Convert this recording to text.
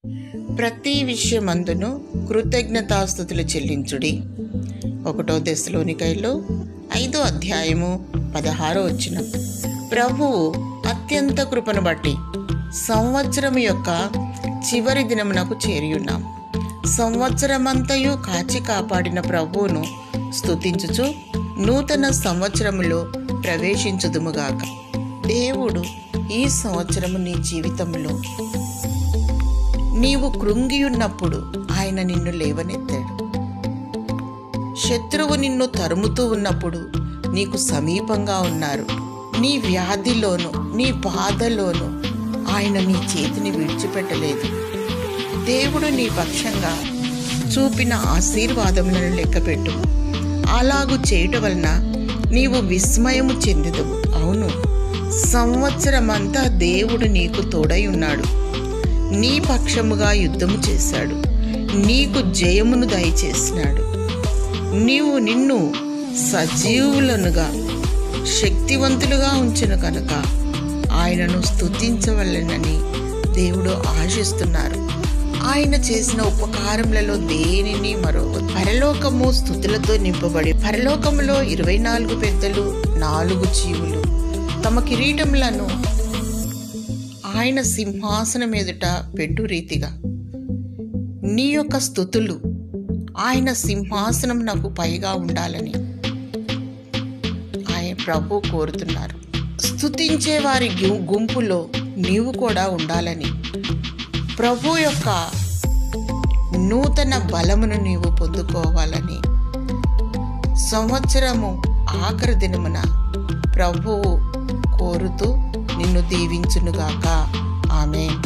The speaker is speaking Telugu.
ప్రతి విషయమందును కృతజ్ఞతాస్తుతులు చెల్లించుడి. 1 దెస్సలోనికైలో 5:16 ప్రభువు అత్యంత కృపను బట్టి సంవత్సరం యొక్క చివరి దినమునకు చేరియున్నాం. సంవత్సరమంతయు కాచి కాపాడిన ప్రభువును స్తుతించుచు నూతన సంవత్సరములో ప్రవేశించుదుముగాక. దేవుడు ఈ సంవత్సరము నీ జీవితంలో నీవు కృంగియున్నప్పుడు ఆయన నిన్ను లేవనెత్తాడు. శత్రువు నిన్ను తరుముతూ ఉన్నప్పుడు నీకు సమీపంగా ఉన్నారు. నీ వ్యాధిలోను నీ బాధలోను ఆయన నీ చేతిని విడిచిపెట్టలేదు. దేవుడు నీ పక్షంగా చూపిన ఆశీర్వాదములను లెక్కపెట్టు. అలాగు చేయటం వలన నీవు విస్మయము చెందెదవు. అవును, సంవత్సరమంతా దేవుడు నీకు తోడై ఉన్నాడు. నీ పక్షముగా యుద్ధము చేశాడు. నీకు జయమును దయచేసినాడు. నిన్ను సజీవులనుగా శక్తివంతులుగా ఉంచెను కనుక ఆయనను స్తుతించవలెనని దేవుడు ఆశిస్తున్నారు. ఆయన చేసిన ఉపకారములలో దేనిని మరొకటి. పరలోకము స్తుతులతో నింపబడి పరలోకములో 24 పెద్దలు 4 జీవులు తమ కిరీటములను ఆయన సింహాసనం ఎదుట పెట్టు రీతిగా నీ యొక్క స్తుతులు ఆయన సింహాసనం నాకు పైగా ఉండాలని ఆయన ప్రభు కోరుతున్నారు. స్తుతించే వారి గుంపులో నీవు కూడా ఉండాలని, ప్రభు యొక్క నూతన బలమును నీవు పొందుకోవాలని, సంవత్సరము ఆఖరి దినమున ప్రభువు కోరుతూ నిన్ను దీవించునుగాక. ఆమేన్.